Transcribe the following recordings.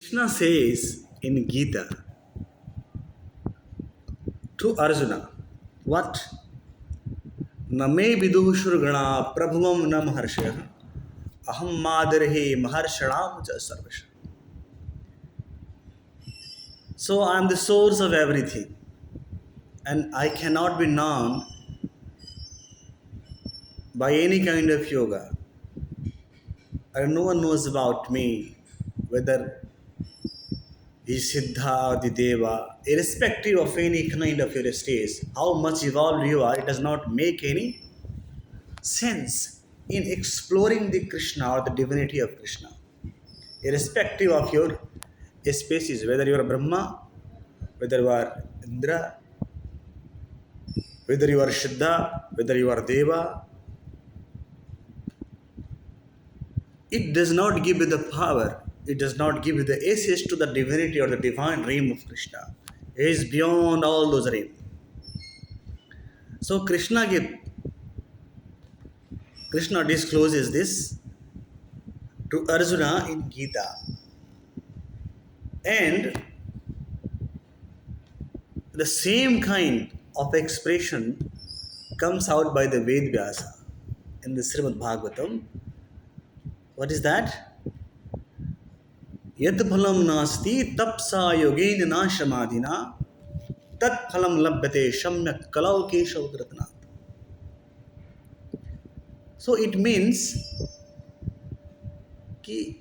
Krishna says in Gita to Arjuna, what? Name viduh shurgana prabhuvam nam harshya aham madarhe maharshanam ja sarvasha. So I am the source of everything and I cannot be known by any kind of yoga. And no one knows about me, whether he's Siddha or the Deva, irrespective of any kind of your stage, how much evolved you are, it does not make any sense in exploring the Krishna or the divinity of Krishna, irrespective of your species, whether you are Brahma, whether you are Indra, whether you are Siddha, whether you are Deva. It does not give you the power, it does not give you the access to the divinity or the divine realm of Krishna. It is beyond all those realms. So Krishna discloses this to Arjuna in Gita. And the same kind of expression comes out by the Ved Vyasa in the Srimad Bhagavatam. What is that? Yad phalam nasti tapsa yogena na shamadhina tat phalam labhyate shamyak kalau keshav kratnat. So it means कि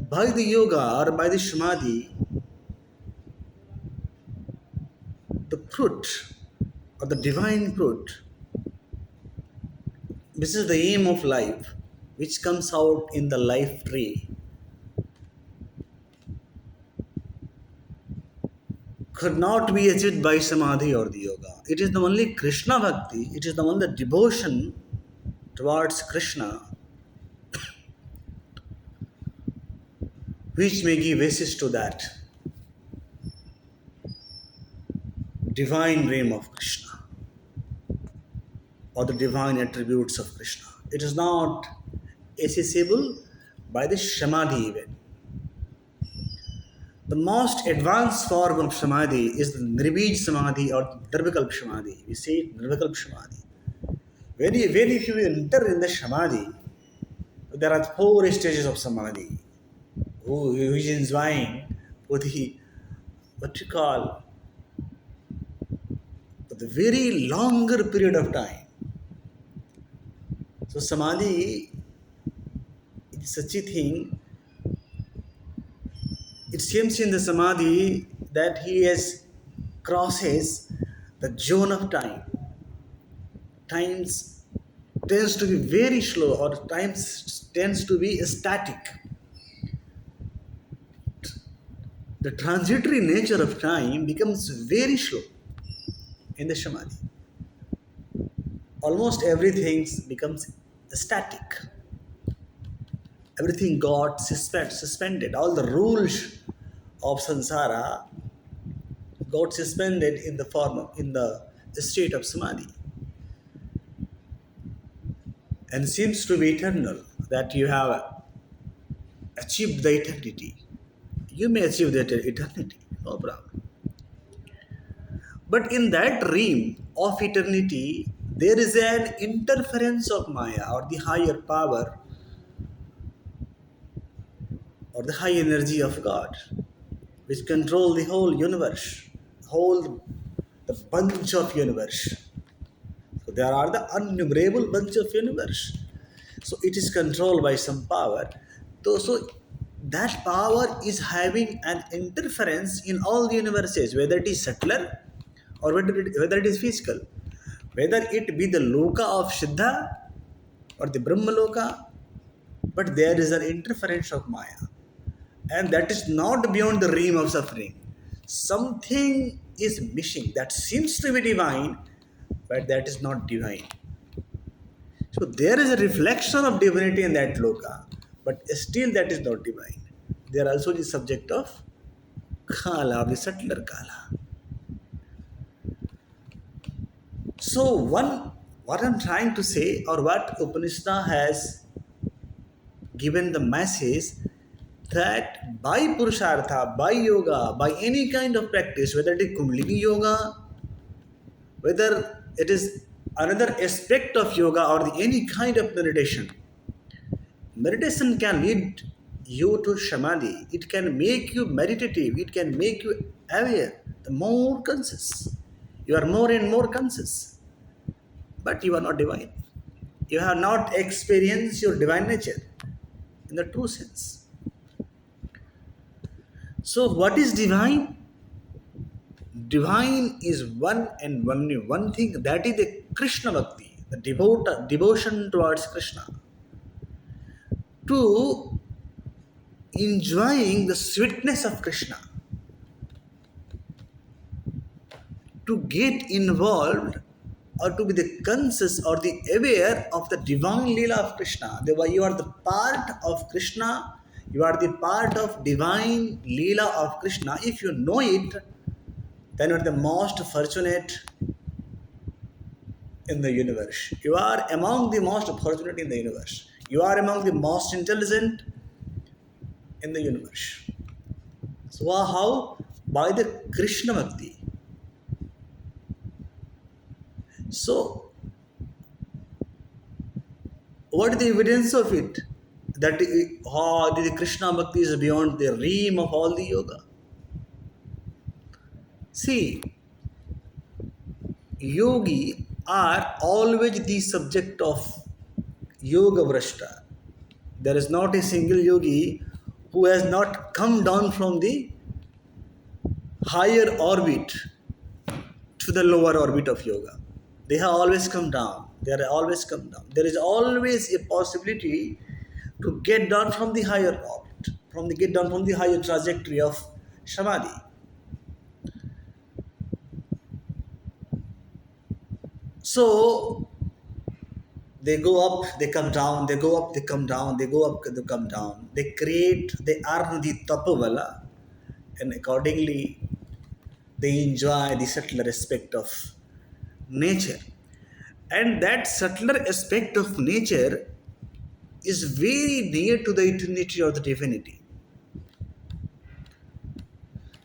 by the yoga or by the samadhi, the fruit or the divine fruit, this is the aim of life, which comes out in the life tree, could not be achieved by samadhi or the yoga. It is the only Krishna Bhakti, it is the only devotion towards Krishna which may give basis to that divine realm of Krishna or the divine attributes of Krishna. It is not accessible by the samadhi even. The most advanced form of samadhi is the Nirvij Samadhi or Nirvikalp Samadhi. We say it Nirvikalp Samadhi. When if you enter in the samadhi, there are 4 stages of samadhi. Who is enjoying for the, what you call, for the very longer period of time. So samadhi is such a thing. It seems in the samadhi that he has crosses the zone of time. Times tends to be very slow or times tends to be static. The transitory nature of time becomes very slow in the samadhi. Almost everything becomes static. Everything got suspended. All the rules of samsara got suspended in the state of samadhi. And seems to be eternal, that you have achieved the eternity. You may achieve that eternity, no problem. But in that realm of eternity, there is an interference of Maya or the higher power or the high energy of God, which control the whole universe, the bunch of universe. So there are the innumerable bunch of universe. So it is controlled by some power. So that power is having an interference in all the universes, whether it is subtler or whether it is physical, whether it be the loka of Siddha or the Brahma loka, but there is an interference of Maya. And that is not beyond the realm of suffering. Something is missing that seems to be divine, but that is not divine. So there is a reflection of divinity in that loka, but still that is not divine. They are also the subject of kala, the subtler kala. So what I'm trying to say, or what Upanishad has given the message, that by Purushartha, by yoga, by any kind of practice, whether it is Kundalini yoga, whether it is another aspect of yoga or any kind of meditation, meditation can lead you to samadhi. It can make you meditative. It can make you aware, the more conscious. You are more and more conscious, but you are not divine. You have not experienced your divine nature in the true sense. So, what is divine? Divine is one and only one thing, that is the Krishna Bhakti, the devotion towards Krishna. To enjoying the sweetness of Krishna, to get involved or to be the conscious or the aware of the divine Leela of Krishna. Thereby you are the part of Krishna, you are the part of divine Leela of Krishna. If you know it, then you are the most fortunate in the universe. You are among the most fortunate in the universe. You are among the most intelligent in the universe. So how? By the Krishna Bhakti. So, what is the evidence of it? That the Krishna Bhakti is beyond the realm of all the yoga. See, yogi are always the subject of yoga vrashta. There is not a single yogi who has not come down from the higher orbit to the lower orbit of yoga. They have always come down. They are always come down. There is always a possibility to get down from the higher orbit, get down from the higher trajectory of samadhi. So they go up, they come down, they go up, they come down, they go up, they come down. They earn the tapavala, and accordingly they enjoy the subtler aspect of nature. And that subtler aspect of nature is very near to the eternity or the divinity.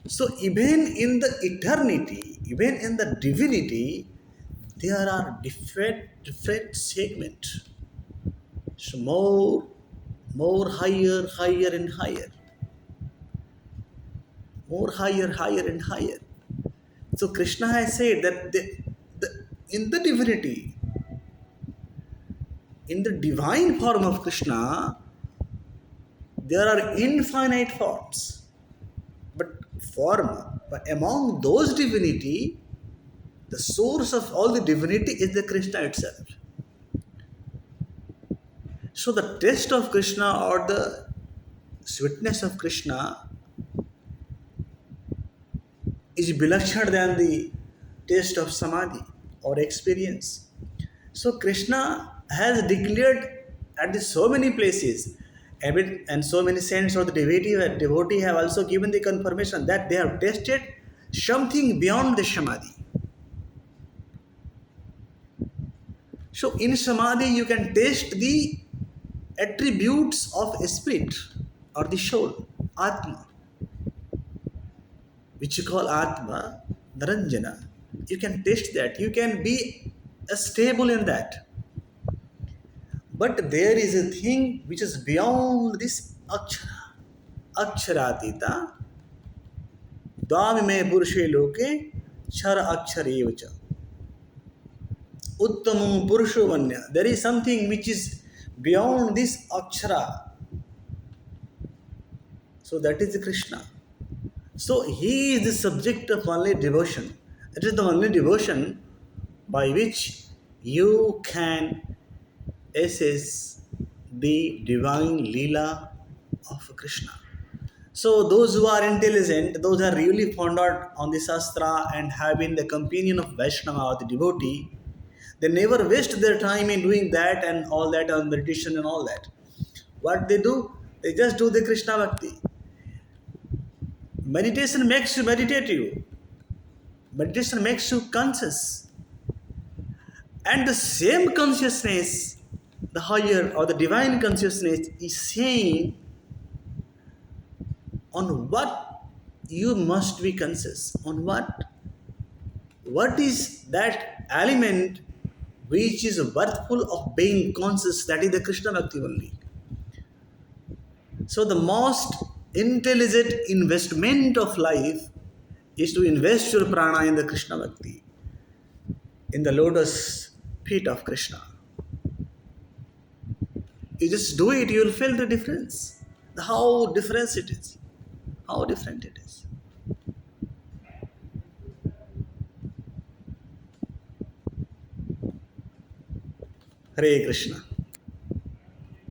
So even in the eternity, even in the divinity, there are different segments. So more higher and higher. More higher and higher. So Krishna has said that in the divinity, in the divine form of Krishna, there are infinite forms. But among those divinity, the source of all the divinity is the Krishna itself. So the taste of Krishna or the sweetness of Krishna is bilakshana than the taste of samadhi or experience. So Krishna has declared at so many places, and so many saints or the devotee have also given the confirmation that they have tasted something beyond the samadhi. So in samadhi you can taste the attributes of a spirit or the soul, Atma, which you call Atma, Naranjana. You can taste that. You can be stable in that. But there is a thing which is beyond this Akshara. Aksharatita. Dvamime Purushe Loke Chara Aksharevacha. Uttamu Purusho Vanya. There is something which is beyond this Akshara. So that is the Krishna. So he is the subject of only devotion. It is the only devotion by which you can assess the divine Leela of Krishna. So those who are intelligent, those who are really fond on the Shastra and have been the companion of Vaishnava or the devotee, they never waste their time in doing that and all that on meditation and all that. What they do? They just do the Krishna Bhakti. Meditation makes you meditative. Meditation makes you conscious. And the same consciousness, the higher or the divine consciousness, is saying on what you must be conscious, on what is that element which is worthful of being conscious, that is the Krishna Bhakti only. So the most intelligent investment of life is to invest your prana in the Krishna Bhakti, in the lotus feet of Krishna. You just do it, you will feel the difference. How different it is. How different it is. Hare Krishna.